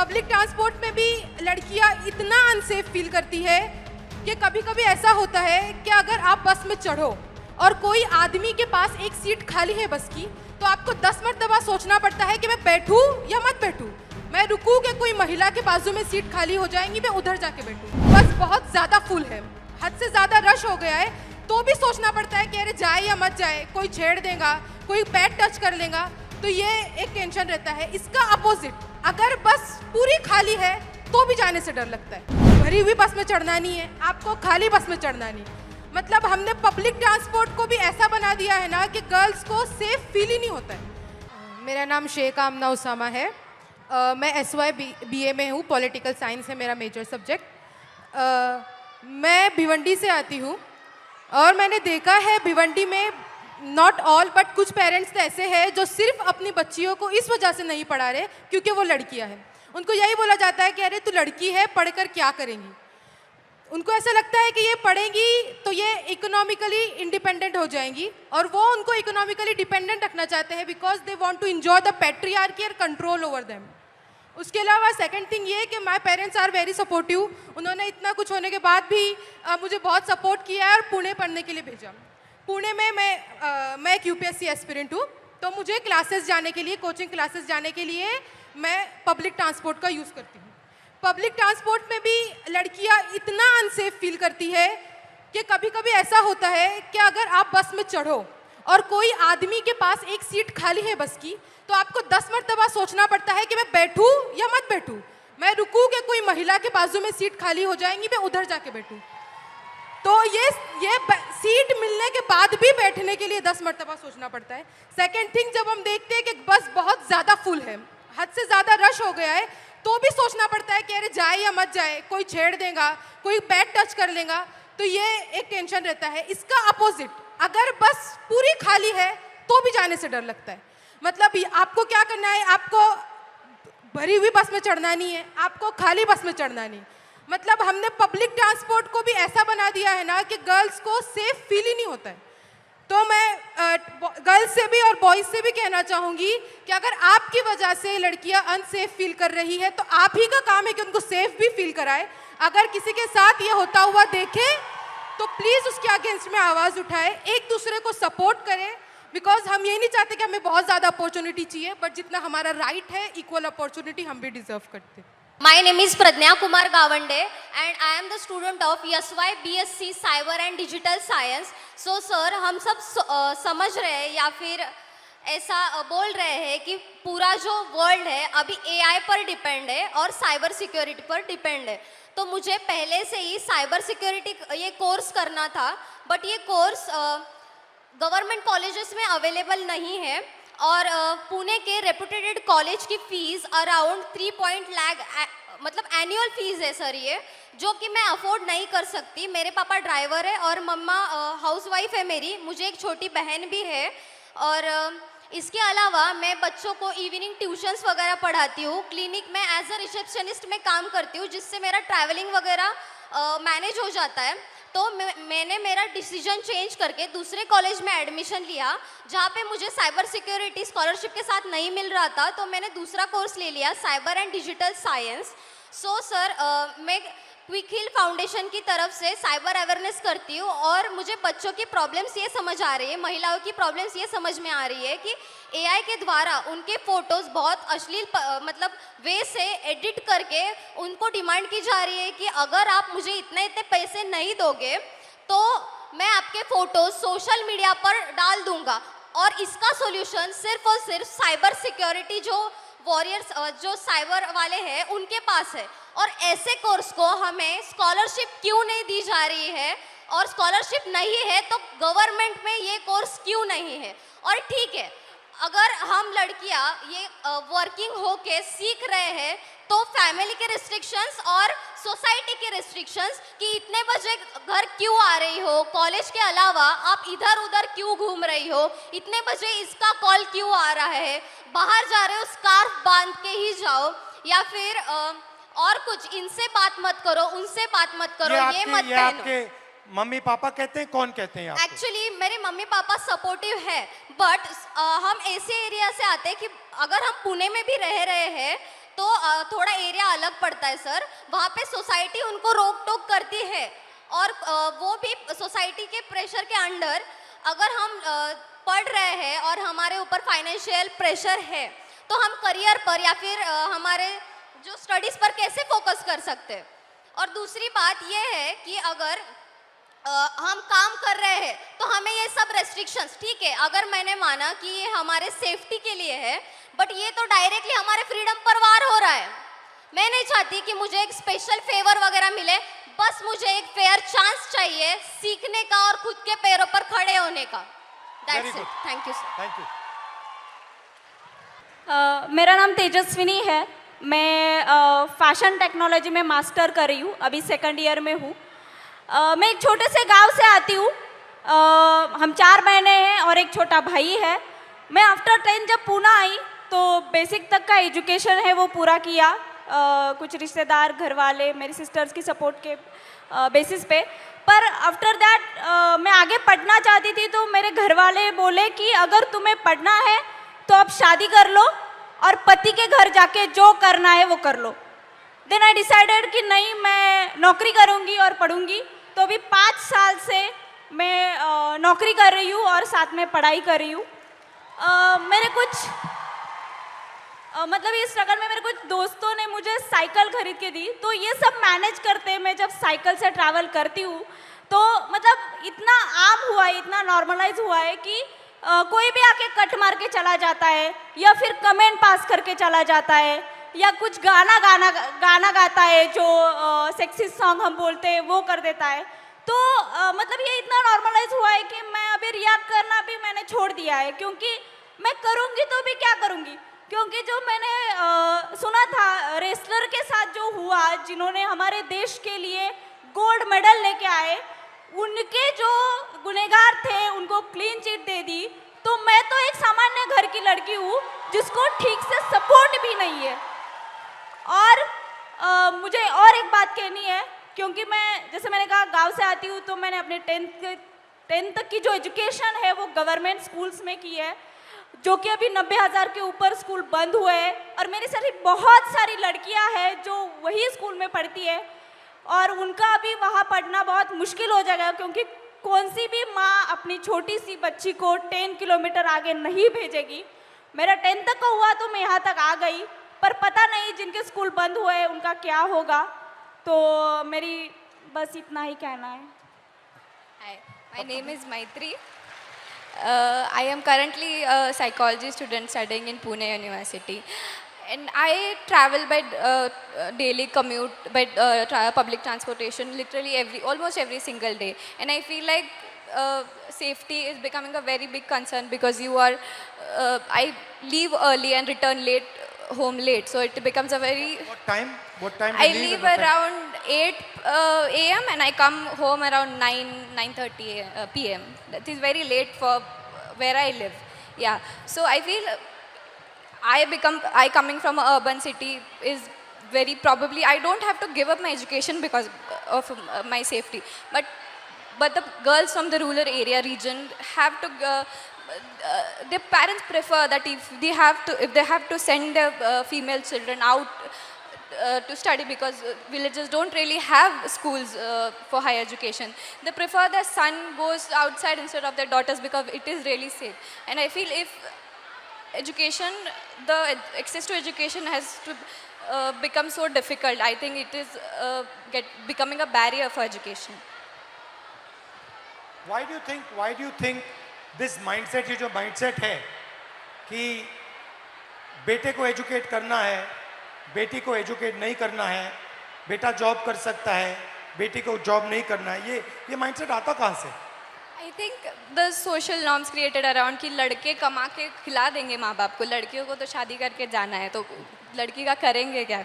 Public transport में भी लड़कियां इतना अनसेफ फील करती है कि कभी कभी ऐसा होता है कि अगर आप बस में चढ़ो और कोई आदमी के पास एक सीट खाली है बस की, तो आपको 10 मरतबा सोचना पड़ता है कि मैं बैठूं या मत बैठूं, मैं रुकूं कि कोई महिला के बाजू में सीट खाली हो जाएंगी, मैं उधर जाके बैठूं। बस बहुत ज़्यादा फुल है, हद से ज़्यादा रश हो गया है, तो भी सोचना पड़ता है कि अरे जाए या मत जाए, कोई छेड़ देगा, कोई पैर टच कर लेगा, तो ये एक टेंशन रहता है। इसका अपोजिट, अगर बस पूरी खाली है तो भी जाने से डर लगता है। भरी हुई बस में चढ़ना नहीं है आपको, खाली बस में चढ़ना नहीं। मतलब हमने पब्लिक ट्रांसपोर्ट को भी ऐसा बना दिया है ना कि गर्ल्स को सेफ फील ही नहीं होता है। मेरा नाम शेख आमना उसामा है। मैं SY BA में हूँ, पॉलिटिकल साइंस है मेरा मेजर सब्जेक्ट। मैं भिवंडी से आती हूँ और मैंने देखा है भिवंडी में नॉट ऑल बट कुछ पेरेंट्स तो ऐसे हैं जो सिर्फ अपनी बच्चियों को इस वजह से नहीं पढ़ा रहे क्योंकि वो लड़कियां हैं। उनको यही बोला जाता है कि अरे तू लड़की है, पढ़कर क्या करेंगी। उनको ऐसा लगता है कि ये पढ़ेंगी तो ये इकोनॉमिकली इंडिपेंडेंट हो जाएंगी, और वो उनको इकोनॉमिकली डिपेंडेंट रखना चाहते हैं because they want to enjoy the patriarchy और कंट्रोल ओवर देम। उसके अलावा सेकंड थिंग ये कि my parents are very supportive. उन्होंने इतना कुछ होने के बाद भी मुझे बहुत सपोर्ट किया है और पुणे पढ़ने के लिए भेजा। पुणे में मैं एक UPSC एस्पिरेंट हूँ, तो मुझे क्लासेस जाने के लिए, कोचिंग क्लासेस जाने के लिए मैं पब्लिक ट्रांसपोर्ट का यूज़ करती हूँ। पब्लिक ट्रांसपोर्ट में भी लड़कियाँ इतना अनसेफ फील करती है कि कभी कभी ऐसा होता है कि अगर आप बस में चढ़ो और कोई आदमी के पास एक सीट खाली है बस की, तो आपको 10 मरतबा सोचना पड़ता है कि मैं बैठूं या मत बैठूं, मैं रुकूं कि कोई महिला के बाजू में सीट खाली हो जाएंगी, मैं उधर जाके बैठूं। तो ये सीट मिलने के बाद भी बैठने के लिए 10 मरतबा सोचना पड़ता है। सेकेंड थिंग, जब हम देखते हैं कि बस बहुत ज़्यादा फुल है, हद से ज़्यादा रश हो गया है, तो भी सोचना पड़ता है कि अरे जाए या मत जाए, कोई छेड़ देगा, कोई पैर टच कर लेगा, तो ये एक टेंशन रहता है। इसका अपोजिट, अगर बस पूरी खाली है तो भी जाने से डर लगता है। मतलब आपको क्या करना है, आपको भरी हुई बस में चढ़ना नहीं है, आपको खाली बस में चढ़ना नहीं। मतलब हमने पब्लिक ट्रांसपोर्ट को भी ऐसा बना दिया है ना कि गर्ल्स को सेफ फील ही नहीं होता है। तो मैं गर्ल्स से भी और बॉयज़ से भी कहना चाहूँगी कि अगर आपकी वजह से लड़कियां अनसेफ फील कर रही है तो आप ही का काम है कि उनको सेफ भी फील कराए। अगर किसी के साथ ये होता हुआ देखे तो प्लीज़ उसके अगेंस्ट में आवाज़ उठाए, एक दूसरे को सपोर्ट करें, बिकॉज हम ये नहीं चाहते कि हमें बहुत ज़्यादा अपॉर्चुनिटी चाहिए, बट जितना हमारा राइट है, इक्वल अपॉर्चुनिटी हम भी डिजर्व करते हैं। My name is Pradnya Kumar Gawande and I am the student of SY BSc Cyber and Digital Science. So sir, हम सब समझ रहे हैं या फिर ऐसा बोल रहे हैं कि पूरा जो वर्ल्ड है अभी AI पर डिपेंड है और साइबर सिक्योरिटी पर डिपेंड है। तो मुझे पहले से ही साइबर सिक्योरिटी ये कोर्स करना था, बट ये कोर्स गवर्नमेंट कॉलेजेस में अवेलेबल नहीं है और पुणे के रेपुटेड कॉलेज की फ़ीस अराउंड 3 लाख मतलब एनुअल फ़ीस है सर ये, जो कि मैं अफोर्ड नहीं कर सकती। मेरे पापा ड्राइवर है और मम्मा हाउसवाइफ है मेरी, मुझे एक छोटी बहन भी है। और इसके अलावा मैं बच्चों को इवनिंग ट्यूशन्स वगैरह पढ़ाती हूँ। क्लिनिक में एज अ रिसेप्शनिस्ट में काम करती हूँ, जिससे मेरा ट्रैवलिंग वगैरह मैनेज हो जाता है। तो मैंने मेरा डिसीजन चेंज करके दूसरे कॉलेज में एडमिशन लिया, जहाँ पे मुझे साइबर सिक्योरिटी स्कॉलरशिप के साथ नहीं मिल रहा था, तो मैंने दूसरा कोर्स ले लिया, cyber and digital science. So sir, मैं क्विक हिल फाउंडेशन की तरफ से साइबर अवेयरनेस करती हूँ और मुझे बच्चों की प्रॉब्लम्स ये समझ आ रही है, महिलाओं की प्रॉब्लम्स ये समझ में आ रही है कि AI के द्वारा उनके फ़ोटोज़ बहुत अश्लील मतलब वे से एडिट करके उनको डिमांड की जा रही है कि अगर आप मुझे इतने पैसे नहीं दोगे तो मैं आपके फ़ोटोज़ सोशल मीडिया पर डाल दूँगा। और इसका सोल्यूशन सिर्फ और सिर्फ साइबर सिक्योरिटी जो वॉरियर्स जो साइबर वाले हैं उनके पास है। और ऐसे कोर्स को हमें स्कॉलरशिप क्यों नहीं दी जा रही है, और स्कॉलरशिप नहीं है तो गवर्नमेंट में ये कोर्स क्यों नहीं है। और ठीक है, अगर हम लड़कियां ये वर्किंग होके सीख रहे हैं तो फैमिली के रिस्ट्रिक्शंस और सोसाइटी के रिस्ट्रिक्शंस कि इतने बजे घर क्यों आ रही हो, कॉलेज के अलावा आप इधर उधर क्यों घूम रही हो, इतने बजे इसका कॉल क्यों आ रहा है, बाहर जा रहे हो स्कार्फ बांध के ही जाओ, या फिर और कुछ, इनसे बात मत करो, उनसे बात मत करो, ये मत पहनो। मम्मी पापा कहते हैं, कौन कहते हैं आपको? एक्चुअली मेरे मम्मी पापा सपोर्टिव है, बट हम ऐसे एरिया से आते हैं कि अगर हम पुणे में भी रह रहे हैं तो थोड़ा एरिया अलग पड़ता है सर, वहाँ पे सोसाइटी उनको रोक टोक करती है और वो भी सोसाइटी के प्रेशर के अंडर अगर हम पढ़ रहे हैं और हमारे ऊपर फाइनेंशियल प्रेशर है तो हम करियर पर या फिर हमारे जो स्टडीज़ पर कैसे फोकस कर सकते हैं। और दूसरी बात ये है कि अगर हम काम कर रहे हैं तो हमें ये सब रेस्ट्रिक्शंस, ठीक है अगर मैंने माना कि ये हमारे सेफ्टी के लिए है, बट ये तो डायरेक्टली हमारे फ्रीडम पर वार हो रहा है। मैं नहीं चाहती कि मुझे एक स्पेशल फेवर वगैरह मिले, बस मुझे एक फेयर चांस चाहिए सीखने का और खुद के पैरों पर खड़े होने का। That's it, thank you sir. Thank you. मेरा नाम तेजस्विनी है, मैं फैशन टेक्नोलॉजी में मास्टर कर रही हूँ, अभी 2nd ईयर में हूँ। मैं एक छोटे से गांव से आती हूँ, हम 4 बहनें हैं और एक छोटा भाई है। मैं आफ्टर 10 जब पूना आई तो बेसिक तक का एजुकेशन है वो पूरा किया, कुछ रिश्तेदार घर वाले मेरी सिस्टर्स की सपोर्ट के बेसिस पे। पर आफ्टर दैट मैं आगे पढ़ना चाहती थी तो मेरे घर वाले बोले कि अगर तुम्हें पढ़ना है तो अब शादी कर लो और पति के घर जाके जो करना है वो कर लो। देन आई डिसाइडेड कि नहीं, मैं नौकरी करूँगी और पढ़ूँगी। तो अभी 5 साल से मैं नौकरी कर रही हूँ और साथ में पढ़ाई कर रही हूँ। मेरे कुछ मतलब इस स्ट्रगल में मेरे कुछ दोस्तों ने मुझे साइकिल खरीद के दी, तो ये सब मैनेज करते मैं जब साइकिल से ट्रैवल करती हूँ तो मतलब इतना आम हुआ है, इतना नॉर्मलाइज हुआ है कि कोई भी आके कट मार के चला जाता है या फिर कमेंट पास करके चला जाता है या कुछ गाना गाता है जो सेक्सी सॉन्ग हम बोलते हैं वो कर देता है। तो मतलब ये इतना नॉर्मलाइज हुआ है कि मैं अभी रिएक्ट करना भी मैंने छोड़ दिया है, क्योंकि मैं करूँगी तो भी क्या करूँगी। क्योंकि जो मैंने सुना था रेसलर के साथ जो हुआ, जिन्होंने हमारे देश के लिए गोल्ड मेडल लेके आए, उनके जो गुनहगार थे उनको क्लीन चिट दे दी। तो मैं तो एक सामान्य घर की लड़की हूँ जिसको ठीक से सपोर्ट भी नहीं है। और मुझे और एक बात कहनी है, क्योंकि मैं जैसे मैंने कहा गांव से आती हूँ, तो मैंने अपने 10th तक की जो एजुकेशन है वो गवर्नमेंट स्कूल्स में की है, जो कि अभी 90,000 के ऊपर स्कूल बंद हुए हैं। और मेरी सारी बहुत सारी लड़कियां हैं जो वही स्कूल में पढ़ती है और उनका अभी वहाँ पढ़ना बहुत मुश्किल हो जाएगा, क्योंकि कौन सी भी माँ अपनी छोटी सी बच्ची को 10 किलोमीटर आगे नहीं भेजेगी। मेरा 10th तक का हुआ तो मैं यहाँ तक आ गई, पर पता नहीं जिनके स्कूल बंद हुए हैं उनका क्या होगा। तो मेरी बस इतना ही कहना है। Hi, my name is Maitri. I am currently a psychology student studying in Pune University, and I travel by daily commute by public transportation literally almost every single day, and I feel like safety is becoming a very big concern because I leave early and return home late, so it becomes a very What time I do you leave at what time? around 8 a.m. and I come home around 9:30 p.m. That is very late for where I live. Yeah, so I feel I coming from an urban city is very probably I don't have to give up my education because of my safety, but the girls from the rural area region have to. Their parents prefer that if they have to send their female children out to study, because villages don't really have schools for higher education. They prefer their son goes outside instead of their daughters because it is really safe. And I feel if the access to education has to become so difficult, I think it is becoming a barrier for education. Why do you think this mindset, ये जो mindset है कि बेटे को educate करना है, बेटी को एजुकेट नहीं करना है, बेटा जॉब कर सकता है, बेटी को जॉब नहीं करना है, ये माइंडसेट आता कहाँ से? I think the social norms created around कि लड़के कमा के खिला देंगे माँ बाप को, लड़कियों को तो शादी करके जाना है, तो लड़की का करेंगे क्या?